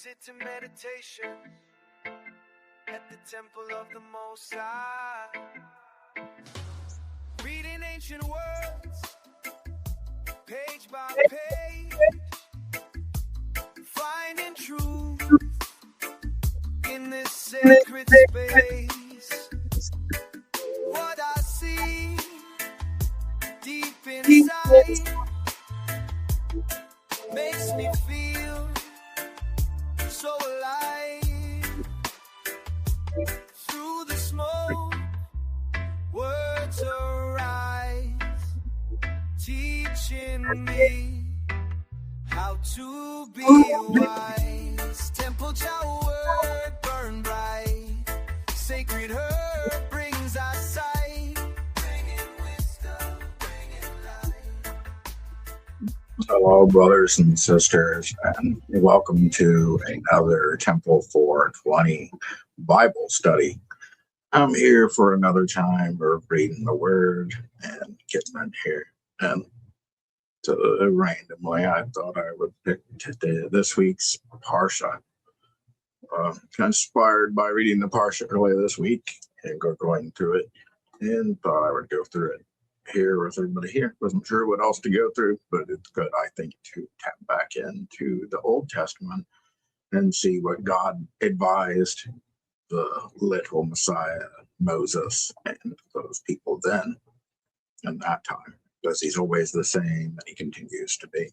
sit in meditation at the temple of the Most High, reading ancient words, page by page, finding truth in this sacred space. What I see deep inside makes me feel so alive. Through the smoke, words arise, teaching me how to be wise. Temple child word burn bright, sacred herb brings our sight, bringing wisdom, bringing light. Hello, brothers and sisters, and welcome to another Temple 420 Bible study. I'm here for another time of reading the Word and getting in here. And so randomly, I thought I would pick this week's Parashat. Inspired by reading the Parashat earlier this week and going through it, and thought I would go through it here with everybody here. Wasn't sure what else to go through, but it's good, I think, to tap back into the Old Testament and see what God advised the little Messiah, Moses, and those people then and that time, because he's always the same and he continues to be.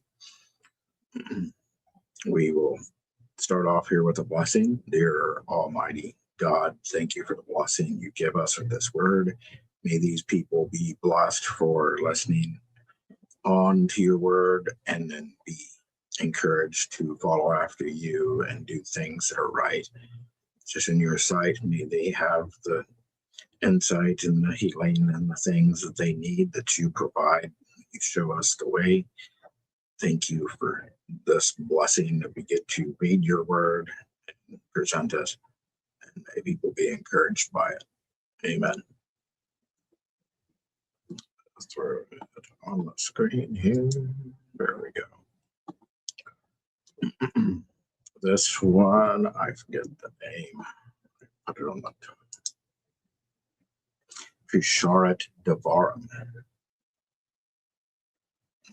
We will start off here with a blessing. Dear Almighty God, thank you for the blessing you give us with this word. May these people be blessed for listening on to your word and then be encouraged to follow after you and do things that are right. Just in your sight, may they have the insight and the healing and the things that they need that you provide. You show us the way. Thank you for this blessing that we get to read your word and present it, and may people be encouraged by it. Amen. Throw it on the screen here. There we go. This one, I forget the name. I put it on the top. Parashat Devarim.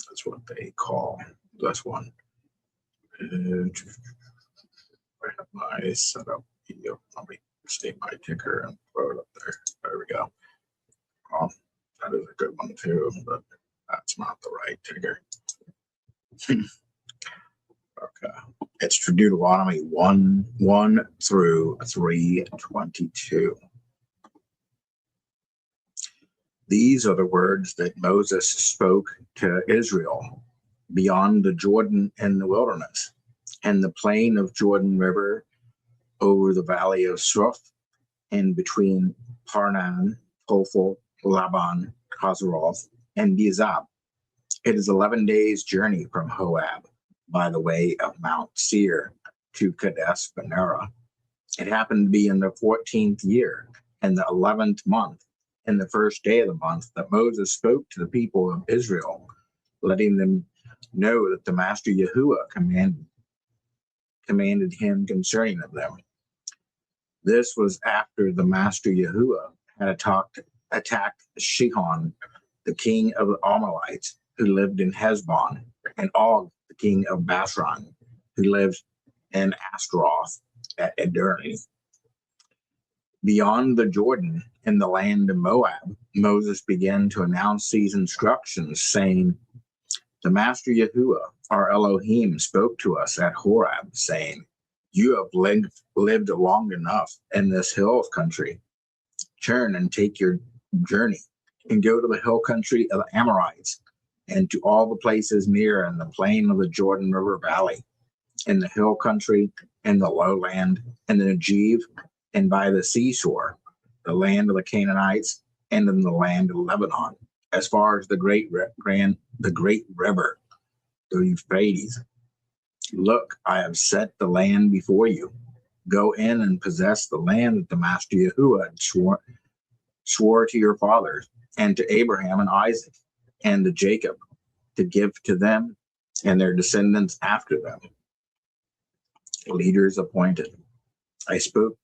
That's what they call this one. And I have my setup. Let me state my ticker and throw it up there. There we go. That is a good one too, but that's not the right ticker. Okay. It's Deuteronomy 1 through 3:22. These are the words that Moses spoke to Israel beyond the Jordan in the wilderness, and the plain of Jordan River over the valley of Suf, and between Parnan, Tophel, Laban, Hazeroth, and Bezab. It is 11 days' journey from Moab by the way of Mount Seir to Kadesh Barnea. It happened to be in the 14th year, in the 11th month, in the first day of the month, that Moses spoke to the people of Israel, letting them know that the Master Yahuwah commanded him concerning them. This was after the Master Yahuwah had attacked Shihon, the king of the Amalekites, who lived in Heshbon, and Og, the king of Bashan, who lived in Ashtaroth at Edrei. Beyond the Jordan, in the land of Moab, Moses began to announce these instructions, saying, "The Master Yahuwah, our Elohim, spoke to us at Horeb, saying, 'You have lived long enough in this hill country. Turn and take your journey and go to the hill country of the Amorites and to all the places near in the plain of the Jordan River Valley, in the hill country, in the lowland, in the Negev, and by the seashore, the land of the Canaanites, and in the land of Lebanon, as far as the great river, the Euphrates. Look, I have set the land before you. Go in and possess the land that the Master Yahuwah had swore to your fathers, and to Abraham and Isaac, and to Jacob, to give to them and their descendants after them. leaders appointed. I spoke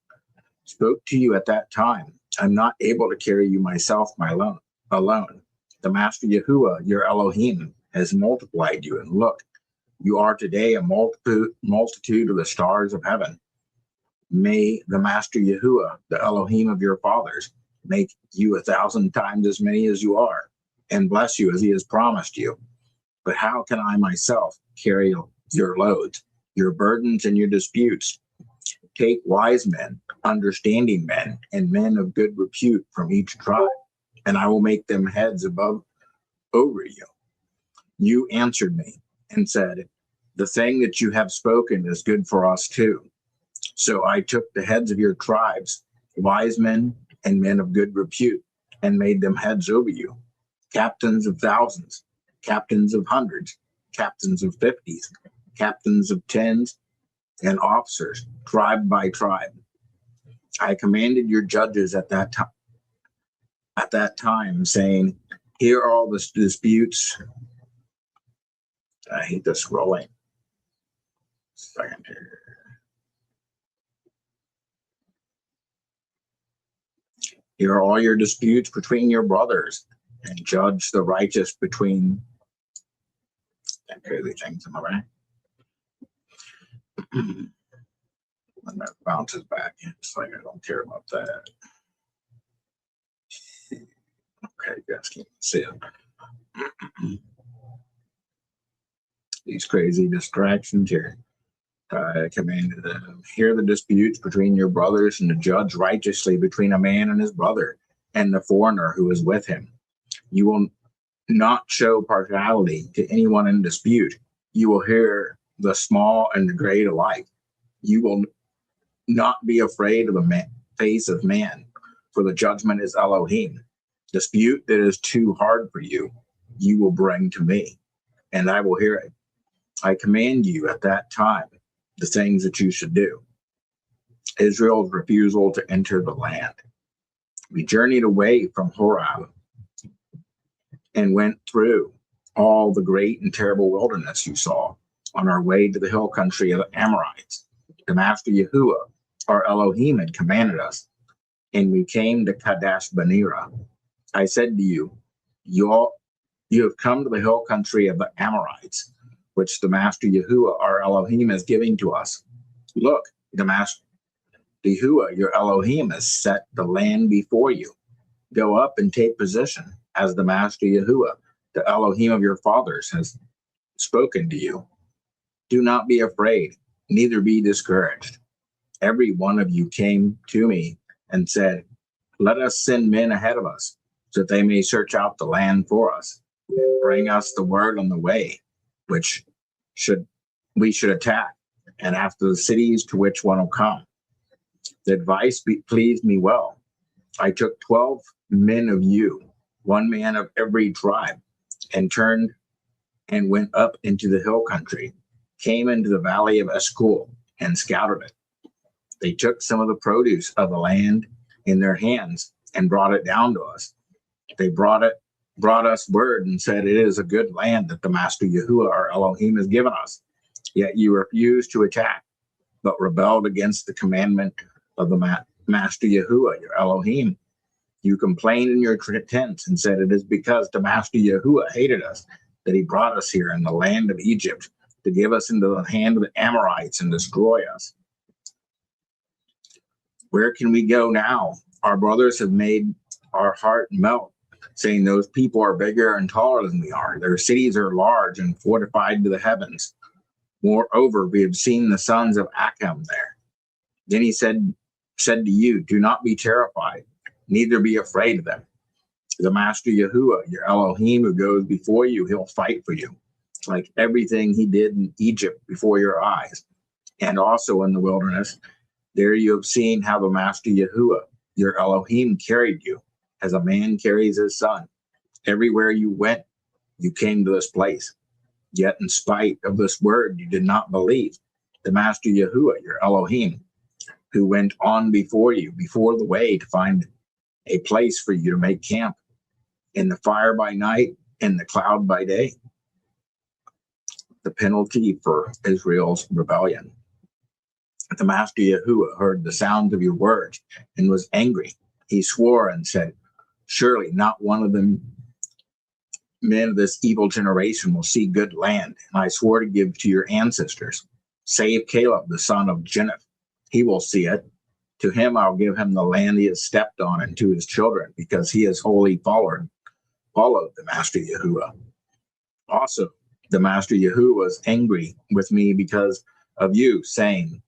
to you at that time. I'm not able to carry you myself alone. The Master Yahuwah, your Elohim, has multiplied you, and look, you are today a multitude of the stars of heaven. May the Master Yahuwah, the Elohim of your fathers, make you 1,000 times as many as you are, and bless you as he has promised you. But how can I myself carry your loads, your burdens, and your disputes? Take wise men, understanding men, and men of good repute from each tribe, and I will make them heads over you. You answered me and said, the thing that you have spoken is good for us too. So I took the heads of your tribes, wise men and men of good repute, and made them heads over you, captains of thousands, captains of hundreds, captains of 50s, captains of 10s, and officers, tribe by tribe. I commanded your judges at that time, saying, here are all the disputes. I hate the scrolling. Second here. Here are all your disputes between your brothers, and judge the righteous between that crazy things. Am I right? And that bounces back. It's like I don't care about that. Okay, you guys can't see it. These crazy distractions here. I commanded them, hear the disputes between your brothers, and to judge righteously between a man and his brother, and the foreigner who is with him. You will not show partiality to anyone in dispute. You will hear the small and the great alike. You will not be afraid of the face of man, for the judgment is Elohim. Dispute that is too hard for you, you will bring to me, and I will hear it. I command you at that time the things that you should do. Israel's refusal to enter the land. We journeyed away from Horeb and went through all the great and terrible wilderness you saw on our way to the hill country of the Amorites. The Master Yahuwah, our Elohim, had commanded us, and we came to Kadesh Barnea. I said to you, you have come to the hill country of the Amorites, which the Master Yahuwah, our Elohim, is giving to us. Look, the Master Yahuwah, your Elohim, has set the land before you. Go up and take possession, as the Master Yahuwah, the Elohim of your fathers, has spoken to you. Do not be afraid, neither be discouraged. Every one of you came to me and said, let us send men ahead of us, so that they may search out the land for us, and bring us the word on the way, which we should attack, and after the cities to which one will come. The advice pleased me well. I took 12 men of you, one man of every tribe, and turned and went up into the hill country, came into the valley of Eshcol, and scouted it. They took some of the produce of the land in their hands and brought it down to us. They brought us word and said, it is a good land that the Master Yahuwah, our Elohim, has given us. Yet you refused to attack, but rebelled against the commandment of the Master Yahuwah, your Elohim. You complained in your tents and said, it is because the Master Yahuwah hated us that he brought us here in the land of Egypt to give us into the hand of the Amorites and destroy us. Where can we go now? Our brothers have made our heart melt, saying those people are bigger and taller than we are. Their cities are large and fortified to the heavens. Moreover, we have seen the sons of Acham there. Then he said to you, do not be terrified, neither be afraid of them. The Master Yahuwah, your Elohim, who goes before you, he'll fight for you, like everything he did in Egypt before your eyes, and also in the wilderness. There you have seen how the Master Yahuwah, your Elohim, carried you, as a man carries his son. Everywhere you went, you came to this place. Yet in spite of this word, you did not believe the Master Yahuwah, your Elohim, who went on before you, before the way, to find a place for you to make camp, in the fire by night, in the cloud by day. The penalty for Israel's rebellion. The master Yahuwah heard the sound of your words and was angry. He swore and said, surely not one of the men of this evil generation will see good land, and I swore to give to your ancestors, save Caleb, the son of Jephthah. He will see it. To him I'll give him the land he has stepped on, and to his children, because he has wholly followed the master Yahuwah. Also, the master Yahuwah was angry with me because of you, saying,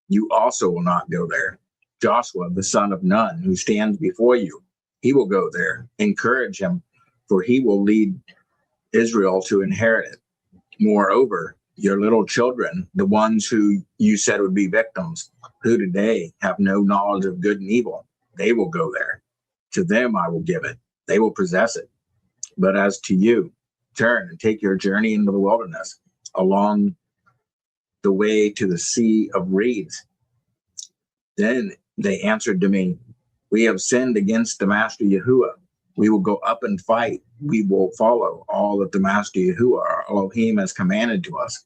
you also will not go there. Joshua, the son of Nun, who stands before you, he will go there. Encourage him, for he will lead Israel to inherit it. Moreover, your little children, the ones who you said would be victims, who today have no knowledge of good and evil, they will go there. To them I will give it. They will possess it. But as to you, turn and take your journey into the wilderness, along the way to the Sea of Reeds. Then they answered to me, we have sinned against the master Yahuwah. We will go up and fight. We will follow all that the master Yahuwah, our Elohim, has commanded to us.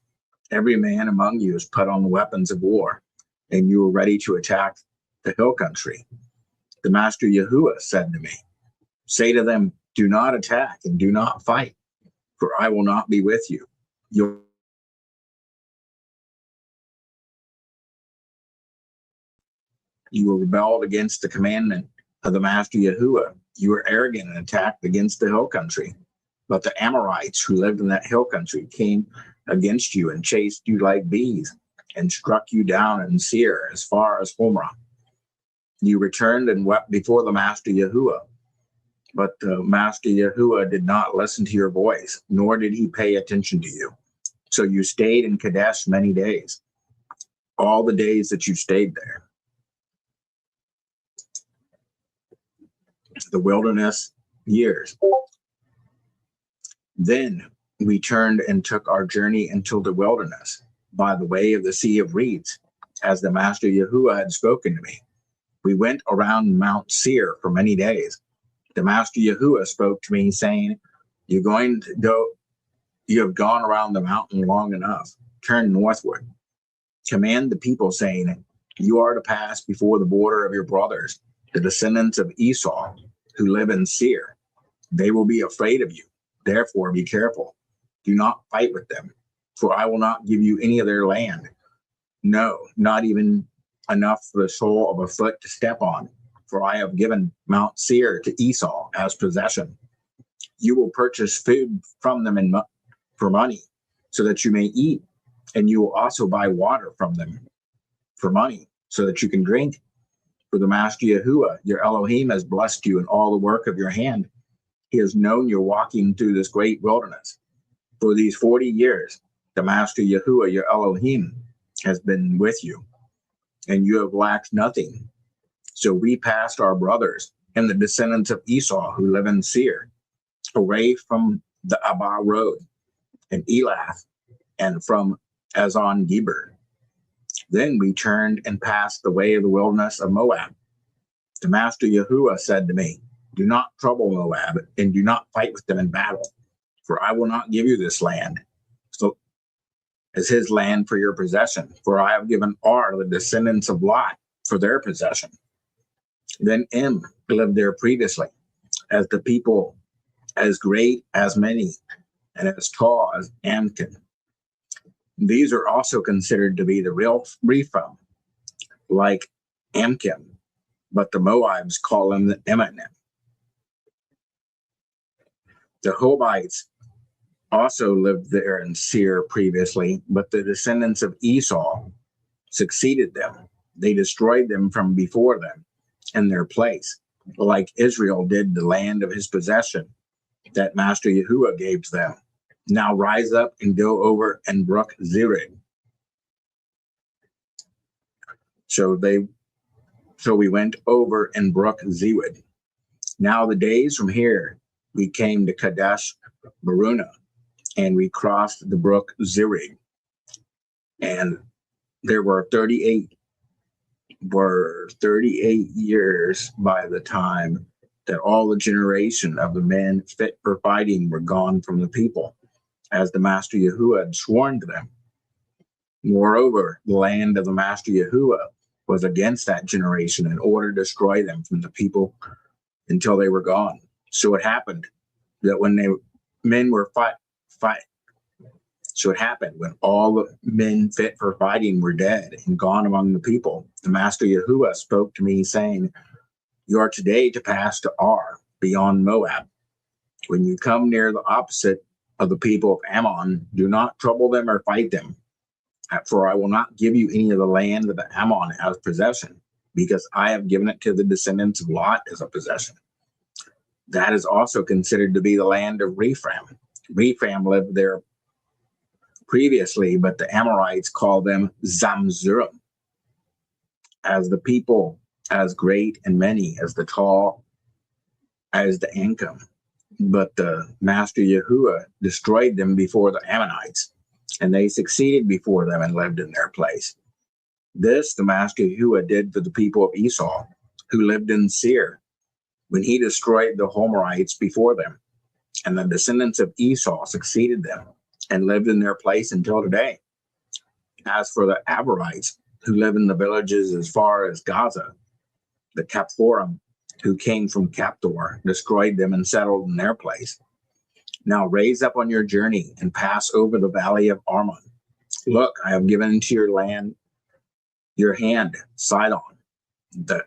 Every man among you has put on the weapons of war, and you are ready to attack the hill country. The master Yahuwah said to me, say to them, do not attack and do not fight, for I will not be with you. You rebelled against the commandment of the master Yahuwah. You were arrogant and attacked against the hill country. But the Amorites who lived in that hill country came against you and chased you like bees and struck you down in Seir as far as Homra. You returned and wept before the master Yahuwah. But the master Yahuwah did not listen to your voice, nor did he pay attention to you. So you stayed in Kadesh many days, all the days that you stayed there. The wilderness years. Then we turned and took our journey into the wilderness by the way of the Sea of Reeds, as the master Yahuwah had spoken to me. We went around Mount Seir for many days. The master Yahuwah spoke to me, saying, you have gone around the mountain long enough. Turn northward. Command the people, saying, you are to pass before the border of your brothers, the descendants of Esau, who live in Seir. They will be afraid of you. Therefore, be careful. Do not fight with them, for I will not give you any of their land. No, not even enough for the sole of a foot to step on, for I have given Mount Seir to Esau as possession. You will purchase food from them for money, so that you may eat, and you will also buy water from them for money, so that you can drink. For the master Yahuwah, your Elohim, has blessed you in all the work of your hand. He has known you're walking through this great wilderness. For these 40 years, the master Yahuwah, your Elohim, has been with you, and you have lacked nothing. So we passed our brothers and the descendants of Esau who live in Seir, away from the Abba road and Elath, and from Azon Geber. Then we turned and passed the way of the wilderness of Moab. The master Yahuwah said to me, do not trouble Moab, and do not fight with them in battle, for I will not give you this land so as his land for your possession, for I have given Ar, the descendants of Lot, for their possession. Then Im lived there previously, as the people as great as many, and as tall as Amkin. These are also considered to be the real Rephaim, like Amkim, but the Moabs call them the Emanim. The Hobites also lived there in Seir previously, but the descendants of Esau succeeded them. They destroyed them from before them in their place, like Israel did the land of his possession that Master Yahuwah gave to them. Now rise up and go over and brook Zered. So we went over and brook Zered. Now the days from here we came to Kadesh Baruna, and we crossed the brook Zered. And there were 38 years by the time that all the generation of the men fit for fighting were gone from the people, as the Master Yahuwah had sworn to them. Moreover, the land of the master Yahuwah was against that generation in order to destroy them from the people until they were gone. So it happened that when men were fight. So it happened when all the men fit for fighting were dead and gone among the people. The master Yahuwah spoke to me, saying, "You are today to pass to Ar, beyond Moab. When you come near the opposite of the people of Ammon, do not trouble them or fight them. For I will not give you any of the land of the Ammon as possession, because I have given it to the descendants of Lot as a possession. That is also considered to be the land of Rephaim. Rephaim lived there previously, but the Amorites call them Zamzurim, as the people as great and many as the tall as the Ankum. But the master Yahuwah destroyed them before the Ammonites, and they succeeded before them and lived in their place. This the master Yahuwah did for the people of Esau, who lived in Seir, when he destroyed the Homerites before them. And the descendants of Esau succeeded them and lived in their place until today. As for the Aborites, who live in the villages as far as Gaza, the Caphorim, who came from Captor, destroyed them and settled in their place. Now raise up on your journey and pass over the valley of Arnon. Look, I have given into your land, your hand, Sidon, the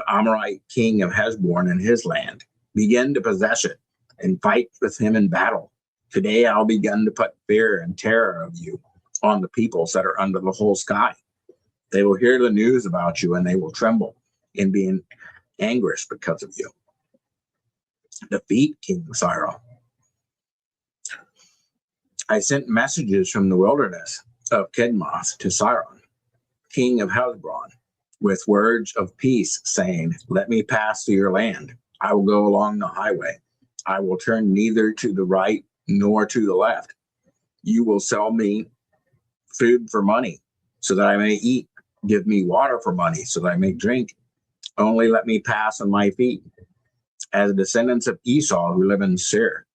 Amorite king of Heshbon and his land. Begin to possess it and fight with him in battle. Today I'll begin to put fear and terror of you on the peoples that are under the whole sky. They will hear the news about you, and they will tremble and be anguish because of you. Defeat King Cyrus. I sent messages from the wilderness of Kedmoth to Siron, king of Heshbon, with words of peace, saying, "Let me pass through your land. I will go along the highway. I will turn neither to the right nor to the left. You will sell me food for money, so that I may eat. Give me water for money, so that I may drink. Only let me pass on my feet, as the descendants of Esau who live in Seir,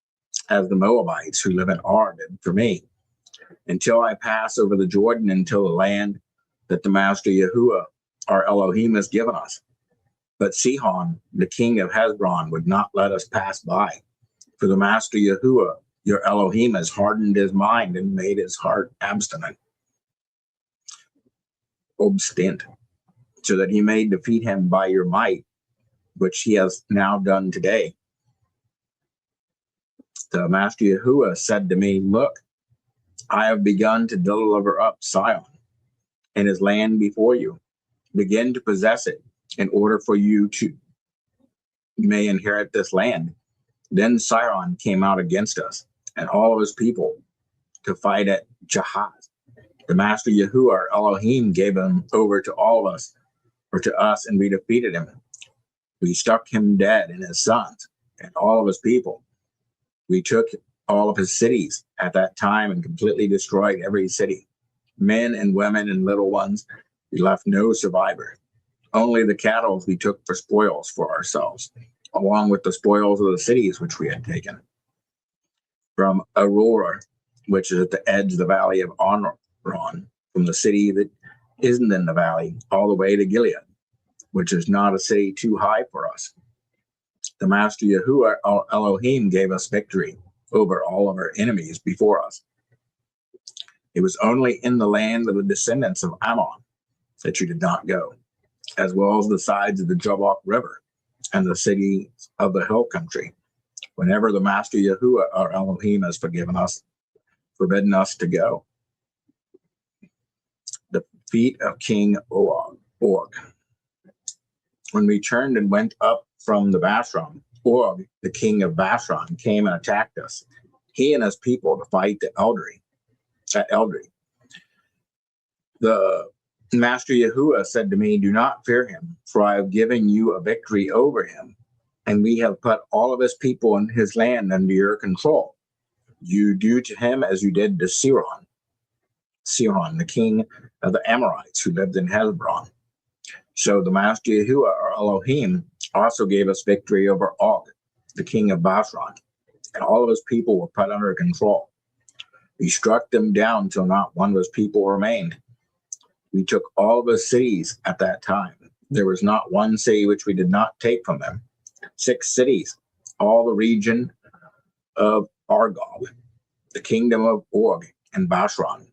as the Moabites who live in Ar did for me, until I pass over the Jordan until the land that the master Yahuwah, our Elohim, has given us." But Sihon, the king of Heshbon, would not let us pass by. For the master Yahuwah, your Elohim, has hardened his mind and made his heart obstinate, so that he may defeat him by your might, which he has now done today. The master Yahuwah said to me, "Look, I have begun to deliver up Sion and his land before you. Begin to possess it in order for you to may inherit this land." Then Sion came out against us and all of his people to fight at Jahaz. The master Yahuwah, our Elohim, gave him over to all of us, or to us, and we defeated him. We struck him dead and his sons and all of his people. We took all of his cities at that time and completely destroyed every city. Men and women and little ones, we left no survivor. Only the cattle we took for spoils for ourselves, along with the spoils of the cities which we had taken. From Aurora, which is at the edge of the valley of Onron, from the city that isn't in the valley, all the way to Gilead, which is not a city too high for us. The master Yahuwah, our Elohim, gave us victory over all of our enemies before us. It was only in the land of the descendants of Ammon that you did not go, as well as the sides of the Jabbok River and the cities of the hill country, whenever the master Yahuwah, our Elohim, has forbidden us to go. The feet of King Og. When we turned and went up from the Bashan, Og, the king of Bashan, came and attacked us, he and his people, to fight at Eldrei. The master Yahuwah said to me, "Do not fear him, for I have given you a victory over him, and we have put all of his people and his land under your control. You do to him as you did to Sihon, the king of the Amorites who lived in Heshbon." So the master Yahuwah, our Elohim, also gave us victory over Og, the king of Bashan, and all of his people were put under control. We struck them down till not one of his people remained. We took all of his cities at that time. There was not one city which we did not take from them. 6 cities, all the region of Argob, the kingdom of Og and Bashan.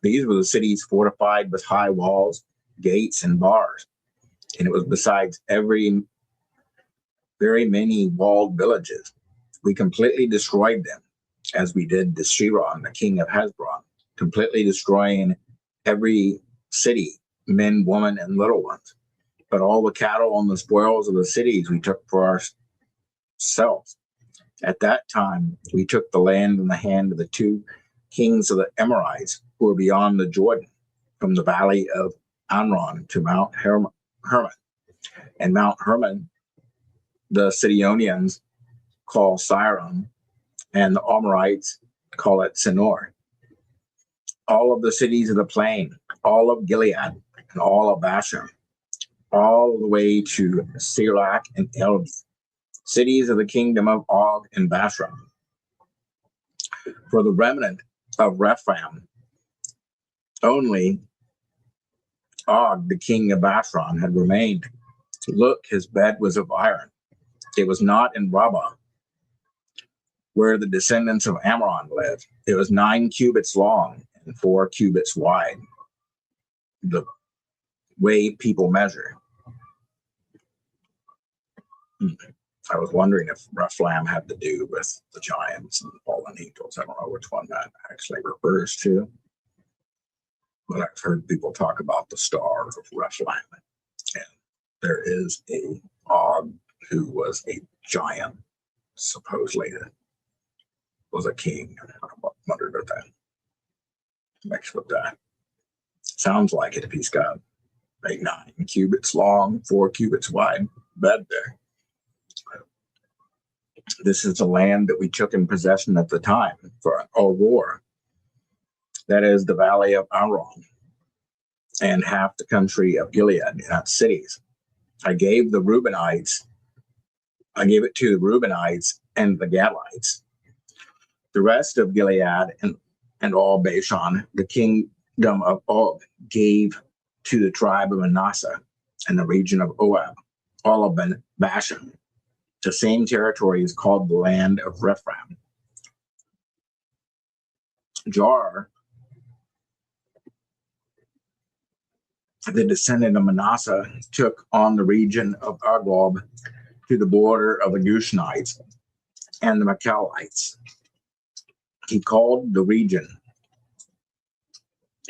These were the cities fortified with high walls, gates, and bars. And it was besides very many walled villages. We completely destroyed them, as we did Shiron, the king of Hezron, completely destroying every city, men, women, and little ones. But all the cattle and the spoils of the cities we took for ourselves. At that time, we took the land in the hand of the 2 kings of the Amorites who were beyond the Jordan, from the valley of Anron to Mount Hermon. And Mount Hermon, the Sidonians call Siron, and the Amorites call it Senor. All of the cities of the plain, all of Gilead, and all of Bashan, all the way to Sirach and Elbi, cities of the kingdom of Og and Bashan. For the remnant of Rephaim, only Og, the king of Bashan, had remained. Look, his bed was of iron. It was not in Rabbah, where the descendants of Ammon lived. It was 9 cubits long and 4 cubits wide, the way people measure. I was wondering if Rephaim had to do with the giants and the fallen angels. I don't know which one that actually refers to, but I've heard people talk about the star of Rephaim. And there is a Og who was a giant, supposedly was a king. I wondered if that mixed with that. Sounds like it if he's got a 9 cubits long, 4 cubits wide bed there. This is the land that we took in possession at the time for a war. That is the valley of Aron and half the country of Gilead, not cities. I gave it to the Reubenites and the Gadites. The rest of Gilead and all Bashan, the kingdom of Og, gave to the tribe of Manasseh and the region of Moab, all of Bashan. The same territory is called the land of Rephaim. Jar, the descendant of Manasseh, took on the region of Argob to the border of the Gushanites and the Machalites. He called the region,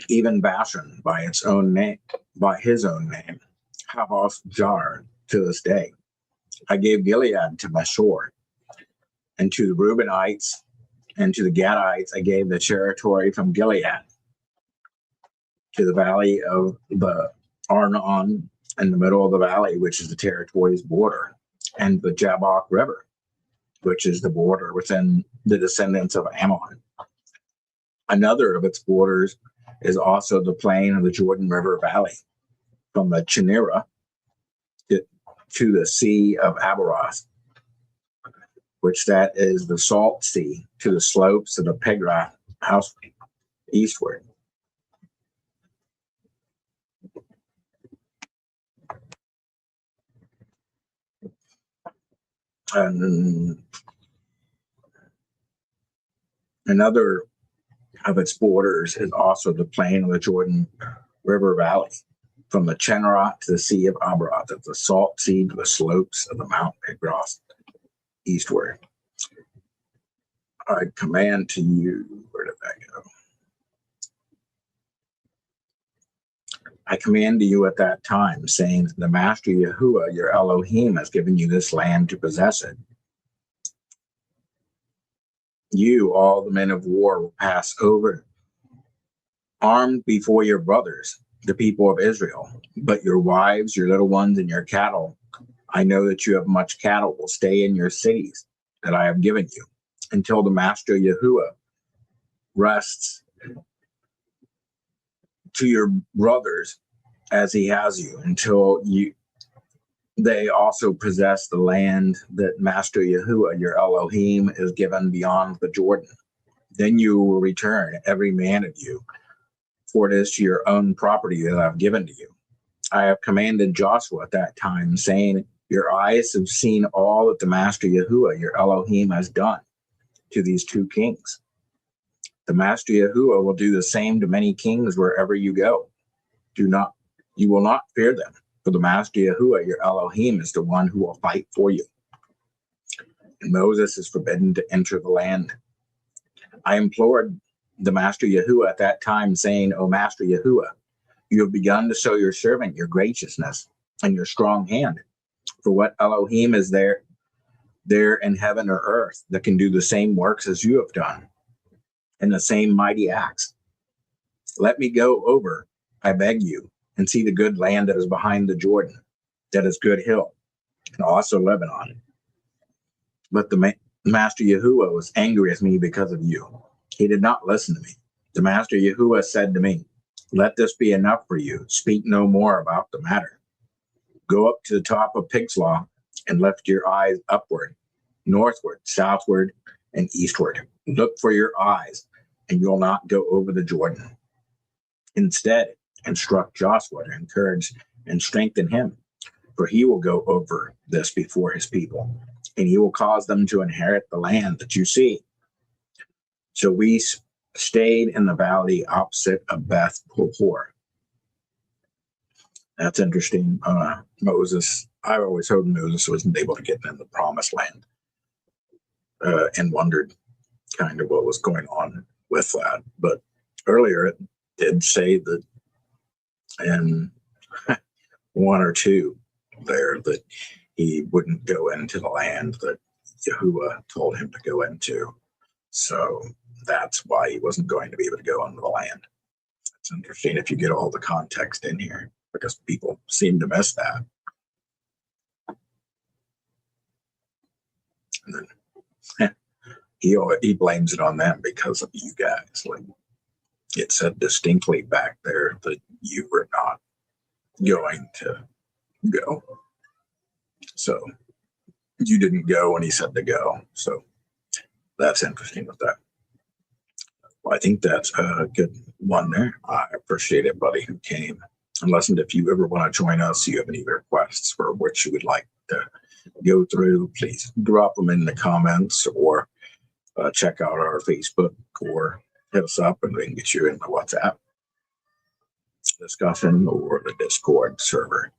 even Bashan, by his own name, Havoth Jar, to this day. I gave Gilead to Mashor, and to the Reubenites and to the Gadites I gave the territory from Gilead to the valley of the Arnon in the middle of the valley, which is the territory's border, and the Jabbok River, which is the border within the descendants of Ammon. Another of its borders is also the plain of the Jordan River Valley, from the Chinera to the Sea of Abaroth, which that is the Salt Sea, to the slopes of the Pegrath house eastward. And another of its borders is also the plain of the Jordan River Valley, from the Chinera to the Sea of Abaroth, of the Salt Sea to the slopes of the Mount Pegrath eastward. I command to you, where did that go? I command to you at that time, saying, the Master Yahuwah, your Elohim, has given you this land to possess it. You, all the men of war, will pass over, armed before your brothers, the people of Israel. But your wives, your little ones, and your cattle, I know that you have much cattle, will stay in your cities that I have given you, until the Master Yahuwah rests to your brothers as he has you, until they also possess the land that Master Yahuwah, your Elohim, is given beyond the Jordan. Then you will return, every man of you, for it is to your own property that I've given to you. I have commanded Joshua at that time, saying, your eyes have seen all that the Master Yahuwah, your Elohim, has done to these two kings. The Master Yahuwah will do the same to many kings wherever you go. You will not fear them, for the Master Yahuwah, your Elohim, is the one who will fight for you. And Moses is forbidden to enter the land. I implored the Master Yahuwah at that time, saying, O Master Yahuwah, you have begun to show your servant your graciousness and your strong hand. For what Elohim is there in heaven or earth that can do the same works as you have done, and the same mighty acts? Let me go over, I beg you, and see the good land that is behind the Jordan, that is Good Hill, and also Lebanon. But the Master Yahuwah was angry with me because of you. He did not listen to me. The Master Yahuwah said to me, let this be enough for you. Speak no more about the matter. Go up to the top of Pigslaw and lift your eyes upward, northward, southward, and eastward. Look for your eyes, and you'll not go over the Jordan. Instead, instruct Joshua to encourage and strengthen him, for he will go over this before his people, and he will cause them to inherit the land that you see. So we stayed in the valley opposite of Beth Peor. That's interesting. Moses, I always hoped Moses wasn't able to get in the promised land, and wondered kind of what was going on with that. But earlier it did say that in 1 or 2 there that he wouldn't go into the land that Yahuwah told him to go into. So that's why he wasn't going to be able to go into the land. It's interesting if you get all the context in here, because people seem to miss that. And then he blames it on them because of you guys. Like it said distinctly back there that you were not going to go. So you didn't go when he said to go. So that's interesting with that. Well, I think that's a good one there. I appreciate everybody who came. And listen, if you ever want to join us, you have any requests for what you would like to go through, please drop them in the comments, or check out our Facebook, or hit us up and we can get you in the WhatsApp discussion or the Discord server.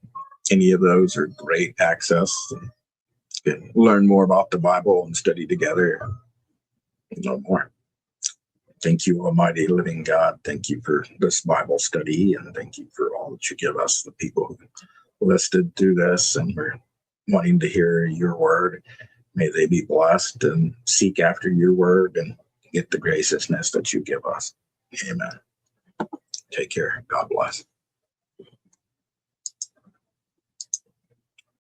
Any of those are great access. You can learn more about the Bible and study together and know more. Thank you, Almighty Living God. Thank you for this Bible study, and thank you for all that you give us, the people who listed through this and are wanting to hear your word. May they be blessed and seek after your word and get the graciousness that you give us. Amen. Take care. God bless.